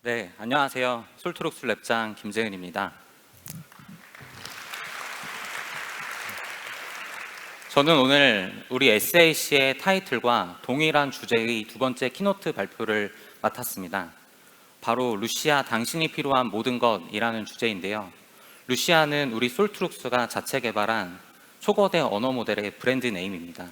네, 안녕하세요. 솔트룩스 랩장 김재은입니다. 저는 오늘 우리 SAC의 타이틀과 동일한 주제의 두 번째 키노트 발표를 맡았습니다. 바로 루시아 당신이 필요한 모든 것이라는 주제인데요. 루시아는 우리 솔트룩스가 자체 개발한 초거대 언어 모델의 브랜드 네임입니다.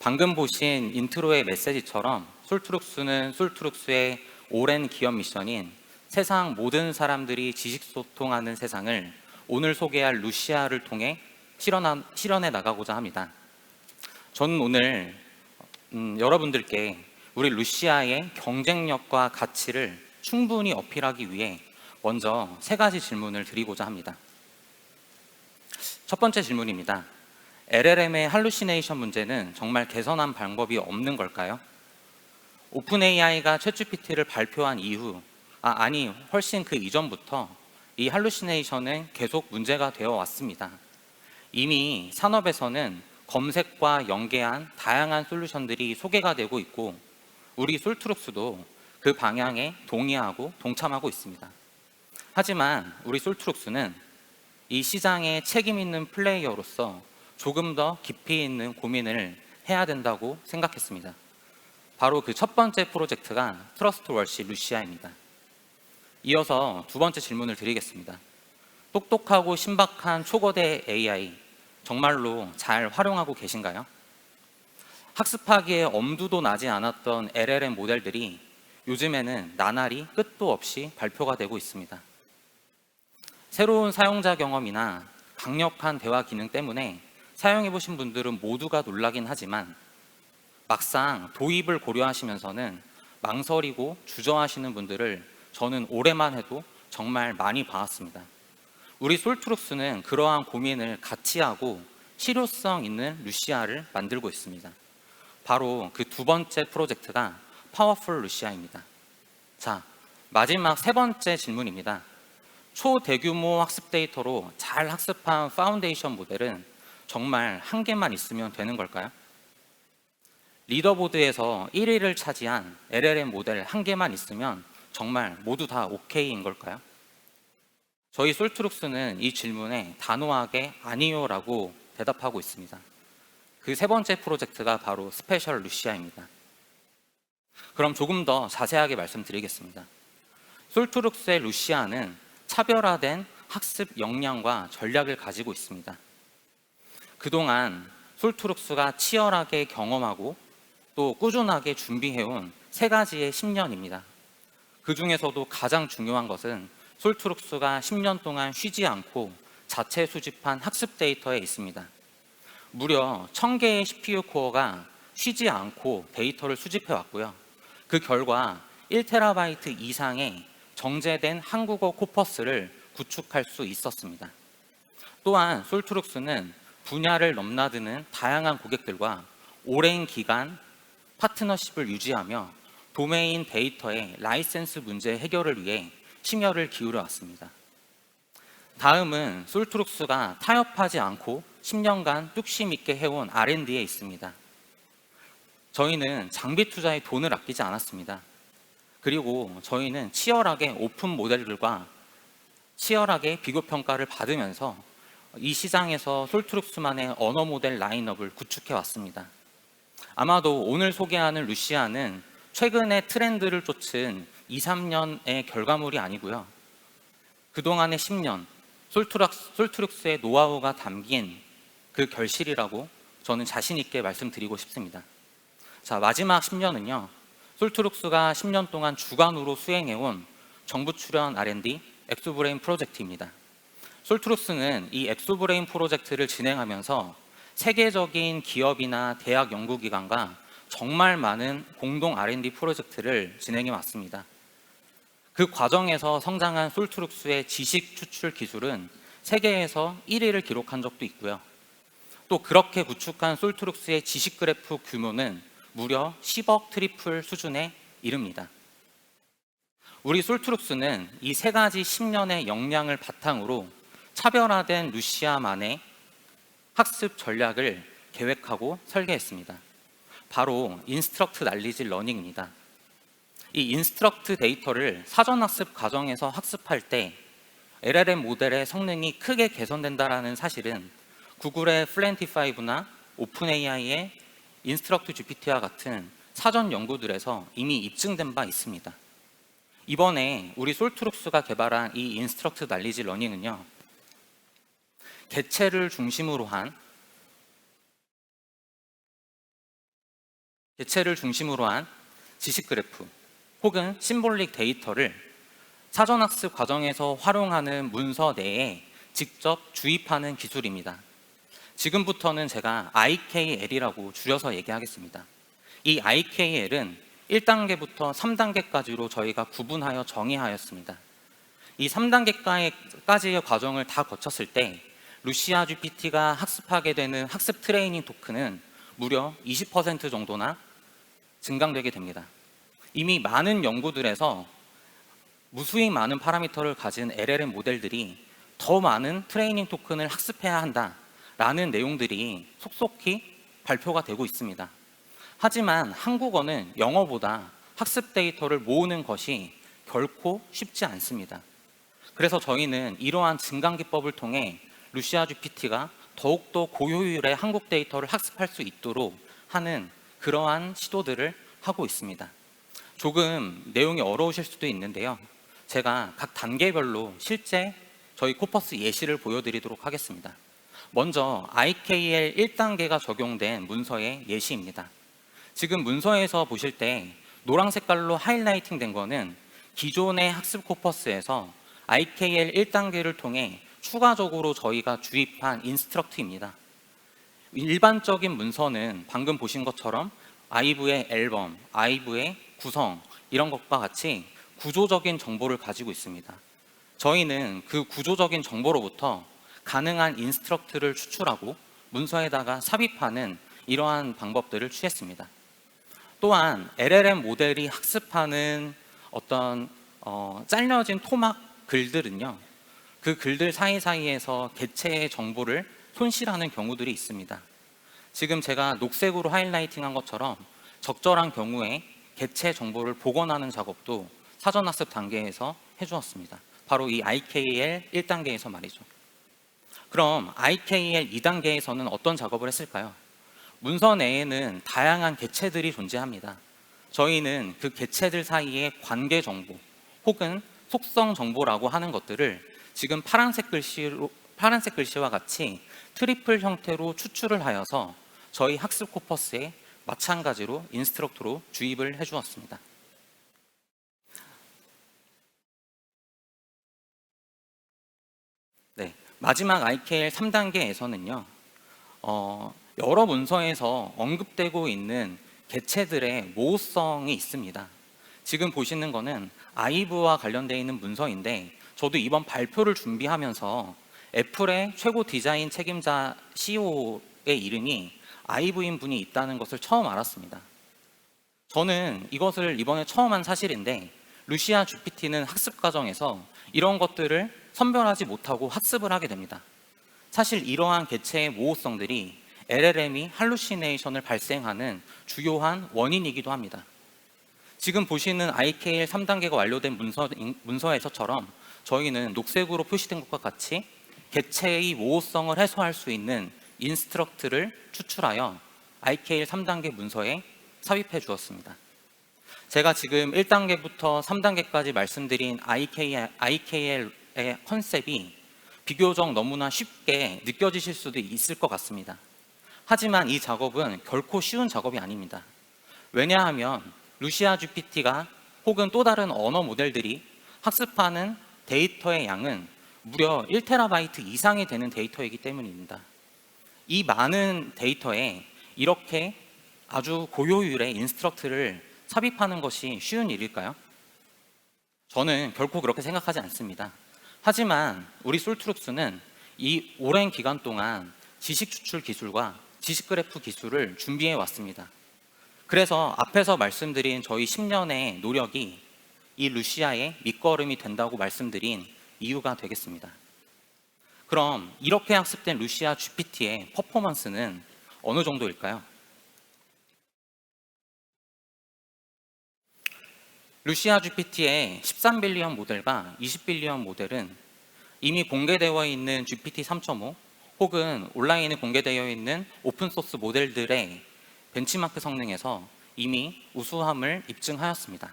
방금 보신 인트로의 메시지처럼 솔트룩스는 솔트룩스의 오랜 기업 미션인 세상 모든 사람들이 지식 소통하는 세상을 오늘 소개할 루시아를 통해 실현해 나가고자 합니다. 저는 오늘 여러분들께 우리 루시아의 경쟁력과 가치를 충분히 어필하기 위해 먼저 세 가지 질문을 드리고자 합니다. 첫 번째 질문입니다. LLM의 할루시네이션 문제는 정말 개선한 방법이 없는 걸까요? 오픈 AI가 챗GPT를 발표한 이후, 훨씬 그 이전부터 이 할루시네이션은 계속 문제가 되어 왔습니다. 이미 산업에서는 검색과 연계한 다양한 솔루션들이 소개가 되고 있고, 우리 솔트룩스도 그 방향에 동의하고 동참하고 있습니다. 하지만 우리 솔트룩스는 이 시장에 책임 있는 플레이어로서 조금 더 깊이 있는 고민을 해야 된다고 생각했습니다. 바로 그 첫 번째 프로젝트가 트러스트월시 루시아입니다. 이어서 두 번째 질문을 드리겠습니다. 똑똑하고 신박한 초거대 AI 정말로 잘 활용하고 계신가요? 학습하기에 엄두도 나지 않았던 LLM 모델들이 요즘에는 나날이 끝도 없이 발표가 되고 있습니다. 새로운 사용자 경험이나 강력한 대화 기능 때문에 사용해 보신 분들은 모두가 놀라긴 하지만 막상 도입을 고려하시면서는 망설이고 주저하시는 분들을 저는 올해만 해도 정말 많이 봐왔습니다. 우리 솔트룩스는 그러한 고민을 같이 하고 실효성 있는 루시아를 만들고 있습니다. 바로 그 두 번째 프로젝트가 파워풀 루시아입니다. 자, 마지막 세 번째 질문입니다. 초대규모 학습 데이터로 잘 학습한 파운데이션 모델은 정말 한 개만 있으면 되는 걸까요? 리더보드에서 1위를 차지한 LLM 모델 한 개만 있으면 정말 모두 다 오케이인 걸까요? 저희 솔트룩스는 이 질문에 단호하게 아니요라고 대답하고 있습니다. 그 세 번째 프로젝트가 바로 스페셜 루시아입니다. 그럼 조금 더 자세하게 말씀드리겠습니다. 솔트룩스의 루시아는 차별화된 학습 역량과 전략을 가지고 있습니다. 그동안 솔트룩스가 치열하게 경험하고 또 꾸준하게 준비해온 세 가지의 10년입니다. 그 중에서도 가장 중요한 것은 솔트룩스가 10년 동안 쉬지 않고 자체 수집한 학습 데이터에 있습니다. 무려 1000개의 CPU 코어가 쉬지 않고 데이터를 수집해 왔고요. 그 결과 1TB 이상의 정제된 한국어 코퍼스를 구축할 수 있었습니다. 또한 솔트룩스는 분야를 넘나드는 다양한 고객들과 오랜 기간 파트너십을 유지하며 도메인 데이터의 라이센스 문제 해결을 위해 심혈을 기울여 왔습니다. 다음은 솔트룩스가 타협하지 않고 10년간 뚝심 있게 해온 R&D에 있습니다. 저희는 장비 투자에 돈을 아끼지 않았습니다. 그리고 저희는 치열하게 오픈 모델들과 치열하게 비교 평가를 받으면서 이 시장에서 솔트룩스만의 언어 모델 라인업을 구축해 왔습니다. 아마도 오늘 소개하는 루시아는 최근의 트렌드를 쫓은 2, 3년의 결과물이 아니고요. 그동안의 10년, 솔트룩스의 노하우가 담긴 그 결실이라고 저는 자신 있게 말씀드리고 싶습니다. 자, 마지막 10년은요. 솔트룩스가 10년 동안 주관으로 수행해온 정부 출연 R&D 엑소브레인 프로젝트입니다. 솔트룩스는 이 엑소브레인 프로젝트를 진행하면서 세계적인 기업이나 대학 연구기관과 정말 많은 공동 R&D 프로젝트를 진행해 왔습니다. 그 과정에서 성장한 솔트룩스의 지식 추출 기술은 세계에서 1위를 기록한 적도 있고요. 또 그렇게 구축한 솔트룩스의 지식 그래프 규모는 무려 10억 트리플 수준에 이릅니다. 우리 솔트룩스는 이 세 가지 10년의 역량을 바탕으로 차별화된 루시아만의 학습 전략을 계획하고 설계했습니다. 바로 인스트럭트 날리지 러닝입니다. 이 인스트럭트 데이터를 사전 학습 과정에서 학습할 때 LLM 모델의 성능이 크게 개선된다는 사실은 구글의 플랜티5나 오픈AI의 인스트럭트 GPT와 같은 사전 연구들에서 이미 입증된 바 있습니다. 이번에 우리 솔트룩스가 개발한 이 인스트럭트 날리지 러닝은요, 개체를 중심으로 한 지식 그래프 혹은 심볼릭 데이터를 사전학습 과정에서 활용하는 문서 내에 직접 주입하는 기술입니다. 지금부터는 제가 IKL이라고 줄여서 얘기하겠습니다. 이 IKL은 1단계부터 3단계까지로 저희가 구분하여 정의하였습니다. 이 3단계까지의 과정을 다 거쳤을 때 루시아 GPT가 학습하게 되는 학습 트레이닝 토큰은 무려 20% 정도나 증강되게 됩니다. 이미 많은 연구들에서 무수히 많은 파라미터를 가진 LLM 모델들이 더 많은 트레이닝 토큰을 학습해야 한다라는 내용들이 속속히 발표가 되고 있습니다. 하지만 한국어는 영어보다 학습 데이터를 모으는 것이 결코 쉽지 않습니다. 그래서 저희는 이러한 증강 기법을 통해 루시아 GPT가 더욱더 고효율의 한국 데이터를 학습할 수 있도록 하는 그러한 시도들을 하고 있습니다. 조금 내용이 어려우실 수도 있는데요. 제가 각 단계별로 실제 저희 코퍼스 예시를 보여드리도록 하겠습니다. 먼저 IKL 1단계가 적용된 문서의 예시입니다. 지금 문서에서 보실 때 노란 색깔로 하이라이팅 된 거는 기존의 학습 코퍼스에서 IKL 1단계를 통해 추가적으로 저희가 주입한 인스트럭트입니다. 일반적인 문서는 방금 보신 것처럼 아이브의 앨범, 아이브의 구성 이런 것과 같이 구조적인 정보를 가지고 있습니다. 저희는 그 구조적인 정보로부터 가능한 인스트럭트를 추출하고 문서에다가 삽입하는 이러한 방법들을 취했습니다. 또한 LLM 모델이 학습하는 어떤 잘려진 토막 글들은요, 그 글들 사이사이에서 개체의 정보를 손실하는 경우들이 있습니다. 지금 제가 녹색으로 하이라이팅한 것처럼 적절한 경우에 개체 정보를 복원하는 작업도 사전학습 단계에서 해주었습니다. 바로 이 IKL 1단계에서 말이죠. 그럼 IKL 2단계에서는 어떤 작업을 했을까요? 문서 내에는 다양한 개체들이 존재합니다. 저희는 그 개체들 사이의 관계 정보 혹은 속성 정보라고 하는 것들을 지금 파란색 글씨와 같이 트리플 형태로 추출을 하여서 저희 학습 코퍼스에 마찬가지로 인스트럭터로 주입을 해주었습니다. 네, 마지막 IKL 3단계에서는요, 여러 문서에서 언급되고 있는 개체들의 모호성이 있습니다. 지금 보시는 거는 아이브와 관련되어 있는 문서인데, 저도 이번 발표를 준비하면서 애플의 최고 디자인 책임자 CEO의 이름이 아이브인 분이 있다는 것을 처음 알았습니다. 저는 이것을 이번에 처음 한 사실인데, 루시아 GPT는 학습 과정에서 이런 것들을 선별하지 못하고 학습을 하게 됩니다. 사실 이러한 개체의 모호성들이 LLM이 할루시네이션을 발생하는 주요한 원인이기도 합니다. 지금 보시는 IKL 3단계가 완료된 문서에서처럼 저희는 녹색으로 표시된 것과 같이 개체의 모호성을 해소할 수 있는 인스트럭트를 추출하여 IKL 3단계 문서에 삽입해 주었습니다. 제가 지금 1단계부터 3단계까지 말씀드린 IKL의 컨셉이 비교적 너무나 쉽게 느껴지실 수도 있을 것 같습니다. 하지만 이 작업은 결코 쉬운 작업이 아닙니다. 왜냐하면 루시아 GPT가 혹은 또 다른 언어 모델들이 학습하는 데이터의 양은 무려 1TB 이상이 되는 데이터이기 때문입니다. 이 많은 데이터에 이렇게 아주 고효율의 인스트럭트를 삽입하는 것이 쉬운 일일까요? 저는 결코 그렇게 생각하지 않습니다. 하지만 우리 솔트룩스는 이 오랜 기간 동안 지식 추출 기술과 지식 그래프 기술을 준비해 왔습니다. 그래서 앞에서 말씀드린 저희 10년의 노력이 이 루시아의 밑거름이 된다고 말씀드린 이유가 되겠습니다. 그럼 이렇게 학습된 루시아 GPT의 퍼포먼스는 어느 정도일까요? 루시아 GPT의 13빌리언 모델과 20빌리언 모델은 이미 공개되어 있는 GPT 3.5 혹은 온라인에 공개되어 있는 오픈소스 모델들의 벤치마크 성능에서 이미 우수함을 입증하였습니다.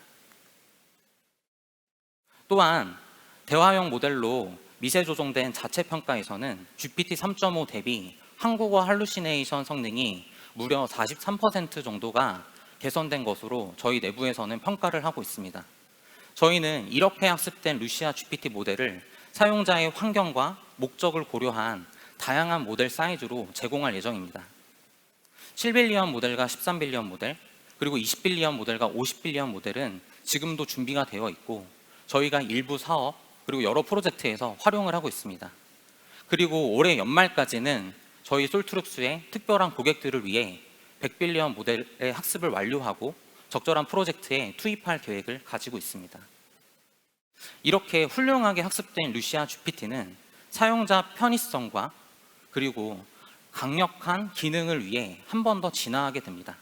또한 대화형 모델로 미세 조정된 자체 평가에서는 GPT 3.5 대비 한국어 할루시네이션 성능이 무려 43% 정도가 개선된 것으로 저희 내부에서는 평가를 하고 있습니다. 저희는 이렇게 학습된 루시아 GPT 모델을 사용자의 환경과 목적을 고려한 다양한 모델 사이즈로 제공할 예정입니다. 7빌리언 모델과 13빌리언 모델, 그리고 20빌리언 모델과 50빌리언 모델은 지금도 준비가 되어 있고 저희가 일부 사업 그리고 여러 프로젝트에서 활용을 하고 있습니다. 그리고 올해 연말까지는 저희 솔트룩스의 특별한 고객들을 위해 100빌리언 모델의 학습을 완료하고 적절한 프로젝트에 투입할 계획을 가지고 있습니다. 이렇게 훌륭하게 학습된 루시아 GPT는 사용자 편의성과 그리고 강력한 기능을 위해 한 번 더 진화하게 됩니다.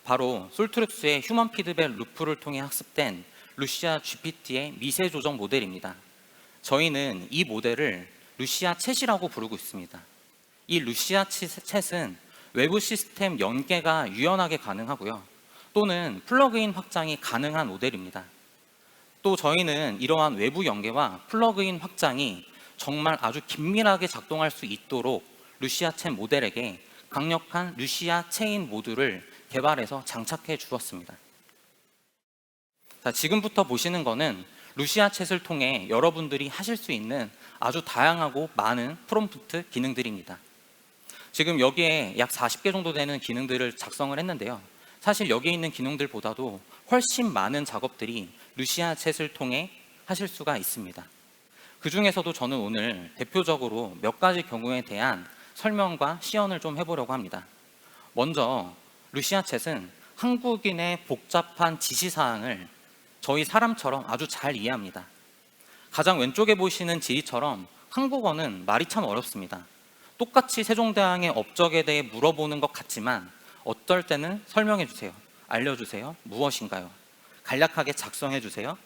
바로 솔트룩스의 휴먼 피드백 루프를 통해 학습된 루시아 GPT의 미세 조정 모델입니다. 저희는 이 모델을 루시아 챗이라고 부르고 있습니다. 이 루시아 챗은 외부 시스템 연계가 유연하게 가능하고요. 또는 플러그인 확장이 가능한 모델입니다. 또 저희는 이러한 외부 연계와 플러그인 확장이 정말 아주 긴밀하게 작동할 수 있도록 루시아 챗 모델에게 강력한 루시아 체인 모듈을 개발해서 장착해 주었습니다. 자, 지금부터 보시는 거는 루시아 챗을 통해 여러분들이 하실 수 있는 아주 다양하고 많은 프롬프트 기능들입니다. 지금 여기에 약 40개 정도 되는 기능들을 작성을 했는데요. 사실 여기에 있는 기능들보다도 훨씬 많은 작업들이 루시아 챗을 통해 하실 수가 있습니다. 그 중에서도 저는 오늘 대표적으로 몇 가지 경우에 대한 설명과 시연을 좀 해보려고 합니다. 먼저 루시아 챗은 한국인의 복잡한 지시사항을 저희 사람처럼 아주 잘 이해합니다. 가장 왼쪽에 보시는 지리처럼 한국어는 말이 참 어렵습니다. 똑같이 세종대왕의 업적에 대해 물어보는 것 같지만 어떨 때는 설명해 주세요. 알려주세요. 무엇인가요? 간략하게 작성해 주세요.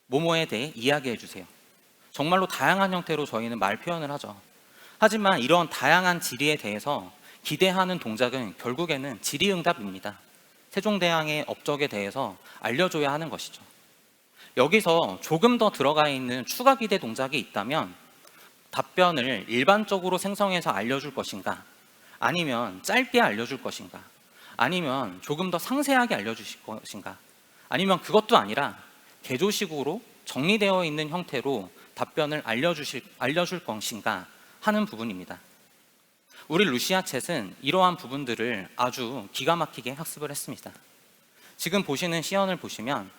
뭐뭐에 대해 이야기해 주세요. 정말로 다양한 형태로 저희는 말 표현을 하죠. 하지만 이런 다양한 지리에 대해서 기대하는 동작은 결국에는 질의응답입니다. 세종대왕의 업적에 대해서 알려줘야 하는 것이죠. 여기서 조금 더 들어가 있는 추가 기대 동작이 있다면 답변을 일반적으로 생성해서 알려줄 것인가, 아니면 짧게 알려줄 것인가, 아니면 조금 더 상세하게 알려주실 것인가, 아니면 그것도 아니라 개조식으로 정리되어 있는 형태로 답변을 알려줄 것인가 하는 부분입니다. 우리 루시아 챗은 이러한 부분들을 아주 기가 막히게 학습을 했습니다. 지금 보시는 시연을 보시면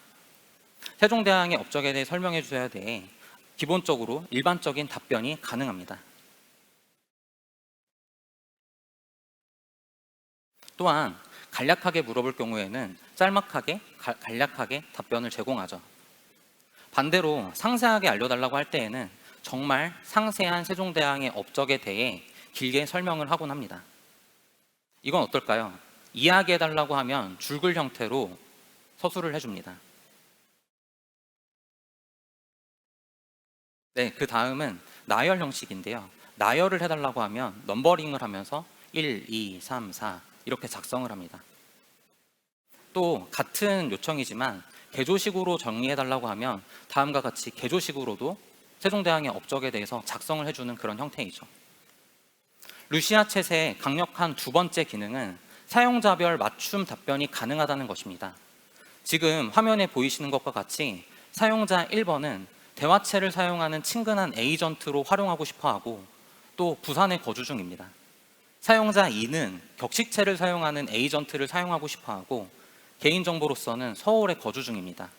세종대왕의 업적에 대해 설명해 주셔야 돼 기본적으로 일반적인 답변이 가능합니다. 또한 간략하게 물어볼 경우에는 짤막하게 간략하게 답변을 제공하죠. 반대로 상세하게 알려달라고 할 때에는 정말 상세한 세종대왕의 업적에 대해 길게 설명을 하곤 합니다. 이건 어떨까요? 이야기해달라고 하면 줄글 형태로 서술을 해줍니다. 네, 그 다음은 나열 형식인데요. 나열을 해달라고 하면 넘버링을 하면서 1, 2, 3, 4 이렇게 작성을 합니다. 또 같은 요청이지만 개조식으로 정리해달라고 하면 다음과 같이 개조식으로도 세종대왕의 업적에 대해서 작성을 해주는 그런 형태이죠. 루시아 챗의 강력한 두 번째 기능은 사용자별 맞춤 답변이 가능하다는 것입니다. 지금 화면에 보이시는 것과 같이 사용자 1번은 대화체를 사용하는 친근한 에이전트로 활용하고 싶어하고 또 부산에 거주 중입니다. 사용자 2는 격식체를 사용하는 에이전트를 사용하고 싶어하고 개인정보로서는 서울에 거주 중입니다.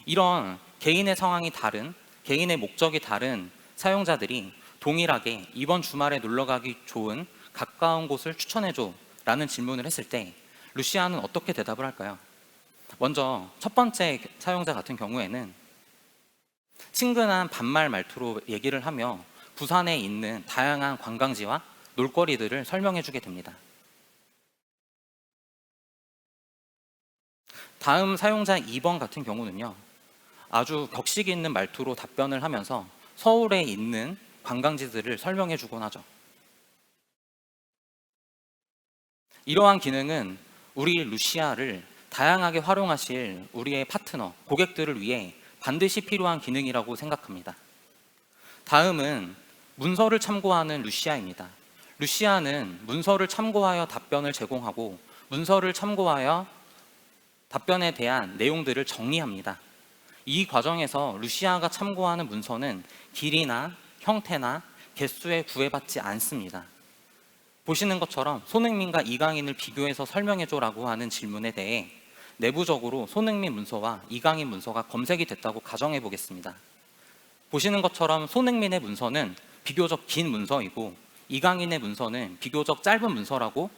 이런 개인의 상황이 다른, 개인의 목적이 다른 사용자들이 동일하게 이번 주말에 놀러가기 좋은 가까운 곳을 추천해줘 라는 질문을 했을 때 루시아는 어떻게 대답을 할까요? 먼저 첫 번째 사용자 같은 경우에는 친근한 반말 말투로 얘기를 하며 부산에 있는 다양한 관광지와 놀거리들을 설명해 주게 됩니다. 다음 사용자 2번 같은 경우는요, 아주 격식 있는 말투로 답변을 하면서 서울에 있는 관광지들을 설명해 주곤 하죠. 이러한 기능은 우리 루시아를 다양하게 활용하실 우리의 파트너, 고객들을 위해 반드시 필요한 기능이라고 생각합니다. 다음은 문서를 참고하는 루시아입니다. 루시아는 문서를 참고하여 답변을 제공하고 문서를 참고하여 답변에 대한 내용들을 정리합니다. 이 과정에서 루시아가 참고하는 문서는 길이나 형태나 개수에 구애받지 않습니다. 보시는 것처럼 손흥민과 이강인을 비교해서 설명해줘라고 하는 질문에 대해 내부적으로 손흥민 문서와 이강인 문서가 검색이 됐다고 가정해 보겠습니다. 보시는 것처럼 손흥민의 문서는 비교적 긴 문서이고 이강인의 문서는 비교적 짧은 문서라고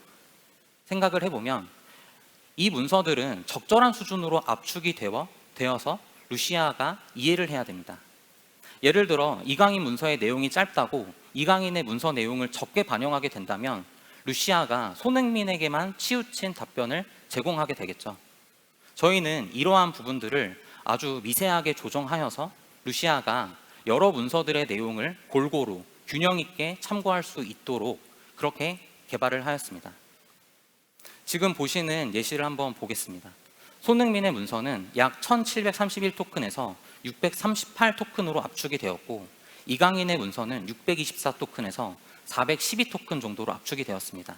생각을 해보면 이 문서들은 적절한 수준으로 압축이 되어서 루시아가 이해를 해야 됩니다. 예를 들어 이강인 문서의 내용이 짧다고 이강인의 문서 내용을 적게 반영하게 된다면 루시아가 손흥민에게만 치우친 답변을 제공하게 되겠죠. 저희는 이러한 부분들을 아주 미세하게 조정하여서 루시아가 여러 문서들의 내용을 골고루 균형 있게 참고할 수 있도록 그렇게 개발을 하였습니다. 지금 보시는 예시를 한번 보겠습니다. 손흥민의 문서는 약 1731토큰에서 638토큰으로 압축이 되었고 이강인의 문서는 624토큰에서 412토큰 정도로 압축이 되었습니다.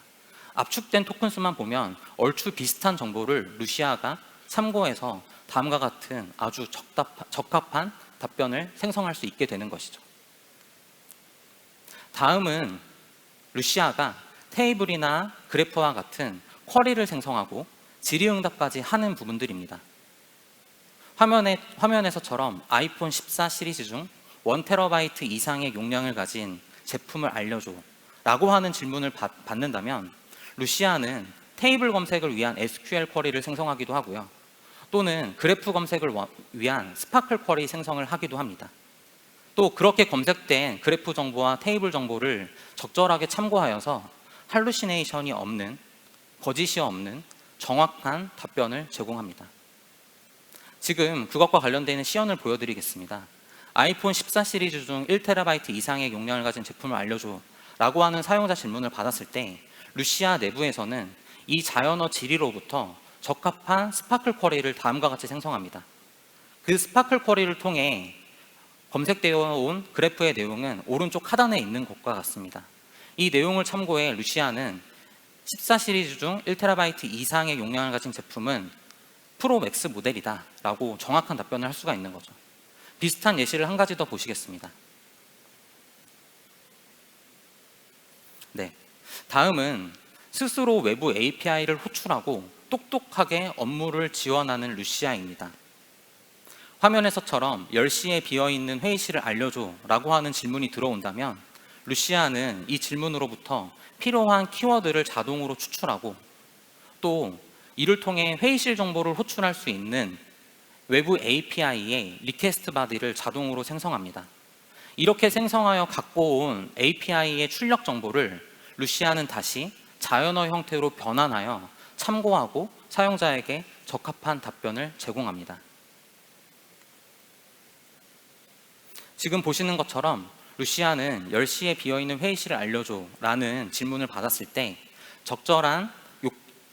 압축된 토큰 수만 보면 얼추 비슷한 정보를 루시아가 참고해서 다음과 같은 아주 적합한 답변을 생성할 수 있게 되는 것이죠. 다음은 루시아가 테이블이나 그래프와 같은 쿼리를 생성하고 질의응답까지 하는 부분들입니다. 화면에서처럼 아이폰 14 시리즈 중 1TB 이상의 용량을 가진 제품을 알려줘 라고 하는 질문을 받는다면 루시아는 테이블 검색을 위한 SQL 쿼리를 생성하기도 하고요. 또는 그래프 검색을 위한 스파클 쿼리 생성을 하기도 합니다. 또 그렇게 검색된 그래프 정보와 테이블 정보를 적절하게 참고하여서 할루시네이션이 없는, 거짓이 없는 정확한 답변을 제공합니다. 지금 그것과 관련되는 시연을 보여드리겠습니다. 아이폰 14 시리즈 중 1TB 이상의 용량을 가진 제품을 알려줘 라고 하는 사용자 질문을 받았을 때 루시아 내부에서는 이 자연어 지리로부터 적합한 스파클 쿼리를 다음과 같이 생성합니다. 그 스파클 쿼리를 통해 검색되어 온 그래프의 내용은 오른쪽 하단에 있는 것과 같습니다. 이 내용을 참고해 루시아는 14 시리즈 중 1TB 이상의 용량을 가진 제품은 프로 맥스 모델이다 라고 정확한 답변을 할 수가 있는 거죠. 비슷한 예시를 한 가지 더 보시겠습니다. 네, 다음은 스스로 외부 API를 호출하고 똑똑하게 업무를 지원하는 루시아입니다. 화면에서처럼 10시에 비어있는 회의실을 알려줘 라고 하는 질문이 들어온다면 루시아는 이 질문으로부터 필요한 키워드를 자동으로 추출하고 또 이를 통해 회의실 정보를 호출할 수 있는 외부 API의 리퀘스트 바디를 자동으로 생성합니다. 이렇게 생성하여 갖고 온 API의 출력 정보를 루시아는 다시 자연어 형태로 변환하여 참고하고 사용자에게 적합한 답변을 제공합니다. 지금 보시는 것처럼 루시아는 10시에 비어있는 회의실을 알려줘 라는 질문을 받았을 때 적절한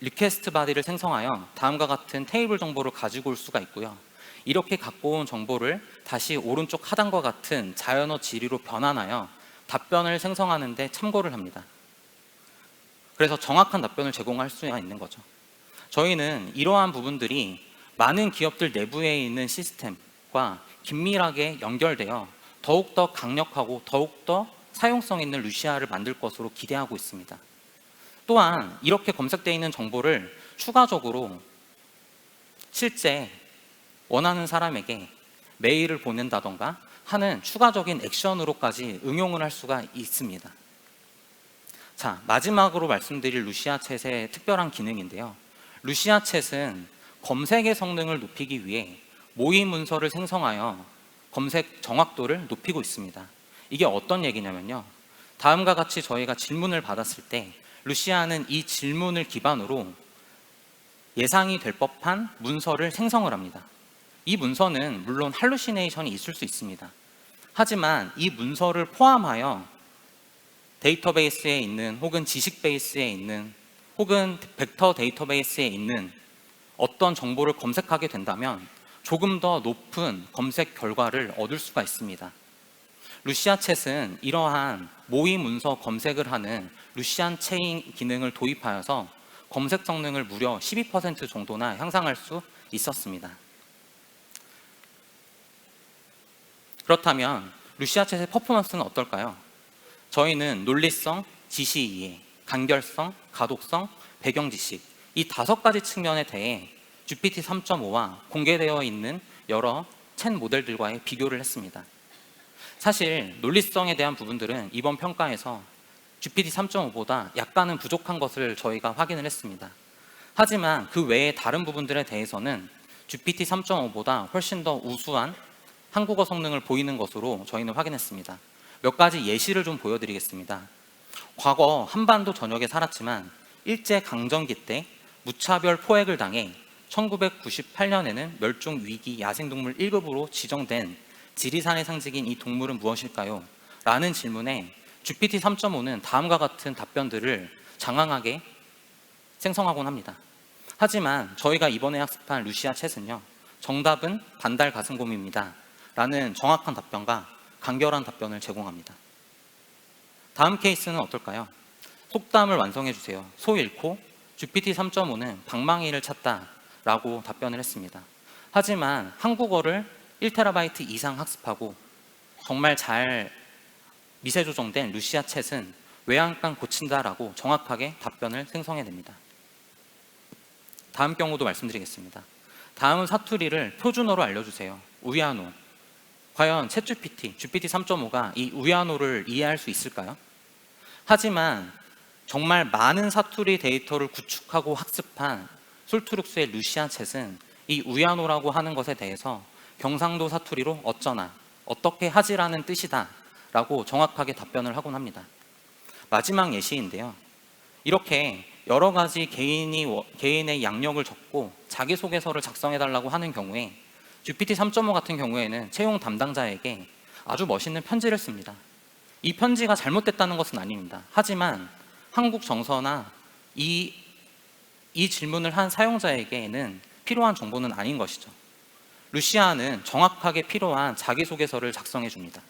리퀘스트 바디를 생성하여 다음과 같은 테이블 정보를 가지고 올 수가 있고요. 이렇게 갖고 온 정보를 다시 오른쪽 하단과 같은 자연어 지리로 변환하여 답변을 생성하는 데 참고를 합니다. 그래서 정확한 답변을 제공할 수가 있는 거죠. 저희는 이러한 부분들이 많은 기업들 내부에 있는 시스템과 긴밀하게 연결되어 더욱더 강력하고 더욱더 사용성 있는 루시아를 만들 것으로 기대하고 있습니다. 또한 이렇게 검색되어 있는 정보를 추가적으로 실제 원하는 사람에게 메일을 보낸다던가 하는 추가적인 액션으로까지 응용을 할 수가 있습니다. 자, 마지막으로 말씀드릴 루시아 챗의 특별한 기능인데요. 루시아 챗은 검색의 성능을 높이기 위해 모의 문서를 생성하여 검색 정확도를 높이고 있습니다. 이게 어떤 얘기냐면요. 다음과 같이 저희가 질문을 받았을 때 루시아는 이 질문을 기반으로 예상이 될 법한 문서를 생성을 합니다. 이 문서는 물론 할루시네이션이 있을 수 있습니다. 하지만 이 문서를 포함하여 데이터베이스에 있는 혹은 지식 베이스에 있는 혹은 벡터 데이터베이스에 있는 어떤 정보를 검색하게 된다면 조금 더 높은 검색 결과를 얻을 수가 있습니다. 루시아 챗은 이러한 모의 문서 검색을 하는 루시안 체인 기능을 도입하여서 검색 성능을 무려 12% 정도나 향상할 수 있었습니다. 그렇다면 루시아 챗의 퍼포먼스는 어떨까요? 저희는 논리성, 지시 이해, 간결성, 가독성, 배경 지식 이 5가지 측면에 대해 GPT 3.5와 공개되어 있는 여러 챗 모델들과의 비교를 했습니다. 사실 논리성에 대한 부분들은 이번 평가에서 GPT 3.5보다 약간은 부족한 것을 저희가 확인을 했습니다. 하지만 그 외의 다른 부분들에 대해서는 GPT 3.5보다 훨씬 더 우수한 한국어 성능을 보이는 것으로 저희는 확인했습니다. 몇 가지 예시를 좀 보여드리겠습니다. 과거 한반도 전역에 살았지만 일제강점기 때 무차별 포획을 당해 1998년에는 멸종위기 야생동물 1급으로 지정된 지리산의 상징인 이 동물은 무엇일까요? 라는 질문에 GPT 3.5는 다음과 같은 답변들을 장황하게 생성하곤 합니다. 하지만 저희가 이번에 학습한 루시아 챗은요, 정답은 반달 가슴곰입니다 라는 정확한 답변과 간결한 답변을 제공합니다. 다음 케이스는 어떨까요? 속담을 완성해 주세요. 소 잃고 GPT 3.5는 방망이를 찾다 라고 답변을 했습니다. 하지만 한국어를 1TB 이상 학습하고 정말 잘 미세 조정된 루시아 챗은 외양간 고친다라고 정확하게 답변을 생성해냅니다. 다음 경우도 말씀드리겠습니다. 다음 사투리를 표준어로 알려주세요. 우야노. 과연 챗 GPT 3.5가 이 우야노를 이해할 수 있을까요? 하지만 정말 많은 사투리 데이터를 구축하고 학습한 솔트룩스의 루시아 챗은 이 우야노라고 하는 것에 대해서 경상도 사투리로 어쩌나, 어떻게 하지라는 뜻이다 라고 정확하게 답변을 하곤 합니다. 마지막 예시인데요. 이렇게 여러 가지 개인의 양력을 적고 자기소개서를 작성해달라고 하는 경우에 GPT 3.5 같은 경우에는 채용 담당자에게 아주 멋있는 편지를 씁니다. 이 편지가 잘못됐다는 것은 아닙니다. 하지만 한국 정서나 이 질문을 한 사용자에게는 필요한 정보는 아닌 것이죠. 루시아는 정확하게 필요한 자기소개서를 작성해 줍니다.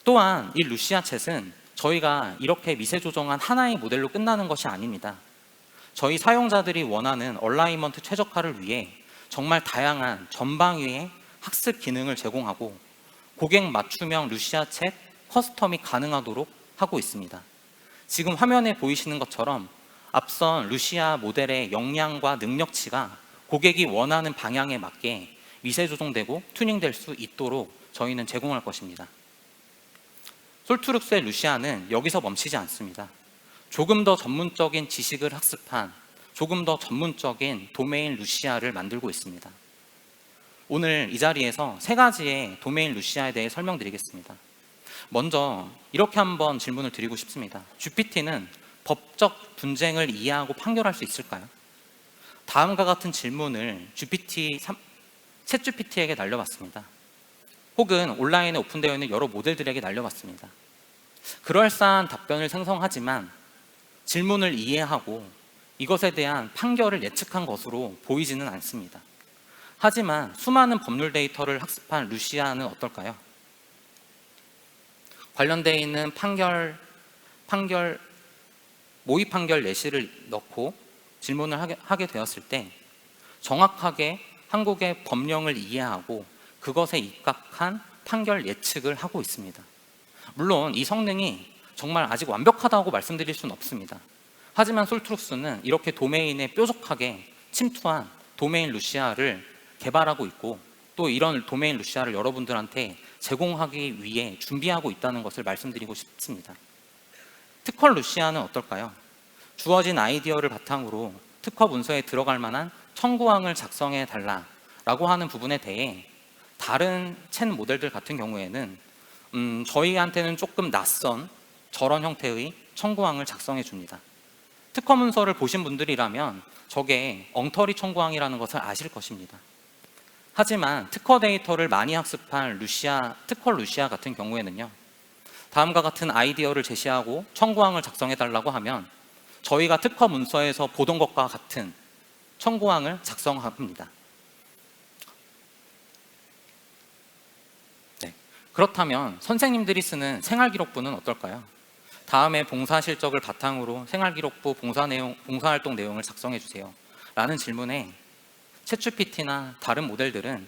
또한 이 루시아 챗은 저희가 이렇게 미세 조정한 하나의 모델로 끝나는 것이 아닙니다. 저희 사용자들이 원하는 얼라이먼트 최적화를 위해 정말 다양한 전방위의 학습 기능을 제공하고 고객 맞춤형 루시아 챗 커스텀이 가능하도록 하고 있습니다. 지금 화면에 보이시는 것처럼 앞선 루시아 모델의 역량과 능력치가 고객이 원하는 방향에 맞게 미세 조정되고 튜닝될 수 있도록 저희는 제공할 것입니다. 솔트룩스의 루시아는 여기서 멈추지 않습니다. 조금 더 전문적인 지식을 학습한 조금 더 전문적인 도메인 루시아를 만들고 있습니다. 오늘 이 자리에서 3가지의 도메인 루시아에 대해 설명드리겠습니다. 먼저 이렇게 한번 질문을 드리고 싶습니다. GPT는 법적 분쟁을 이해하고 판결할 수 있을까요? 다음과 같은 질문을 챗 GPT에게 날려봤습니다. 혹은 온라인에 오픈되어 있는 여러 모델들에게 날려봤습니다. 그럴싸한 답변을 생성하지만 질문을 이해하고 이것에 대한 판결을 예측한 것으로 보이지는 않습니다. 하지만 수많은 법률 데이터를 학습한 루시아는 어떨까요? 관련되어 있는 모의 판결 예시를 넣고 질문을 하게 되었을 때 정확하게 한국의 법령을 이해하고 그것에 입각한 판결 예측을 하고 있습니다. 물론 이 성능이 정말 아직 완벽하다고 말씀드릴 수는 없습니다. 하지만 솔트룩스는 이렇게 도메인에 뾰족하게 침투한 도메인 루시아를 개발하고 있고 또 이런 도메인 루시아를 여러분들한테 제공하기 위해 준비하고 있다는 것을 말씀드리고 싶습니다. 특허 루시아는 어떨까요? 주어진 아이디어를 바탕으로 특허 문서에 들어갈 만한 청구항을 작성해 달라라고 하는 부분에 대해 다른 챗 모델들 같은 경우에는 저희한테는 조금 낯선 저런 형태의 청구항을 작성해 줍니다. 특허 문서를 보신 분들이라면 저게 엉터리 청구항이라는 것을 아실 것입니다. 하지만 특허 데이터를 많이 학습한 특허 루시아 같은 경우에는요, 다음과 같은 아이디어를 제시하고 청구항을 작성해달라고 하면 저희가 특허 문서에서 보던 것과 같은 청구항을 작성합니다. 네. 그렇다면 선생님들이 쓰는 생활기록부는 어떨까요? 다음에 봉사 실적을 바탕으로 생활기록부 봉사활동 내용을 작성해 주세요 라는 질문에 챗GPT나 다른 모델들은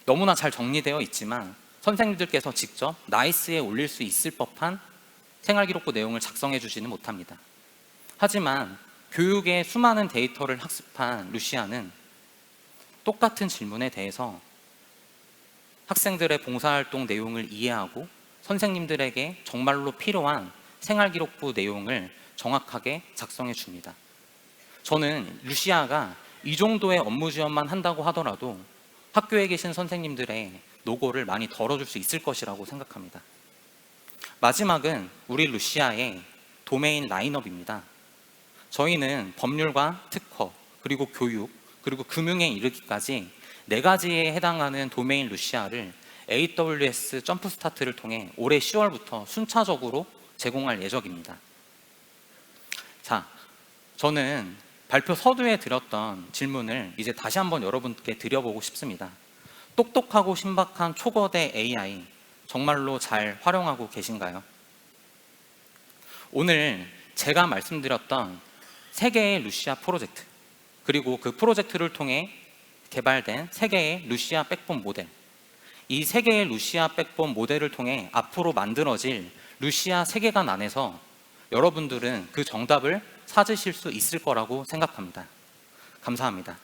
너무나 잘 정리되어 있지만 선생님들께서 직접 나이스에 올릴 수 있을 법한 생활기록부 내용을 작성해 주지는 못합니다. 하지만 교육의 수많은 데이터를 학습한 루시아는 똑같은 질문에 대해서 학생들의 봉사활동 내용을 이해하고 선생님들에게 정말로 필요한 생활기록부 내용을 정확하게 작성해 줍니다. 저는 루시아가 이 정도의 업무 지원만 한다고 하더라도 학교에 계신 선생님들의 노고를 많이 덜어줄 수 있을 것이라고 생각합니다. 마지막은 우리 루시아의 도메인 라인업입니다. 저희는 법률과 특허, 그리고 교육, 그리고 금융에 이르기까지 4가지에 해당하는 도메인 루시아를 AWS 점프스타트를 통해 올해 10월부터 순차적으로 제공할 예정입니다. 자, 저는 발표 서두에 드렸던 질문을 이제 다시 한번 여러분께 드려보고 싶습니다. 똑똑하고 신박한 초거대 AI 정말로 잘 활용하고 계신가요? 오늘 제가 말씀드렸던 3개의 루시아 프로젝트, 그리고 그 프로젝트를 통해 개발된 3개의 루시아 백본 모델, 이 3개의 루시아 백본 모델을 통해 앞으로 만들어질 루시아 세계관 안에서 여러분들은 그 정답을 찾으실 수 있을 거라고 생각합니다. 감사합니다.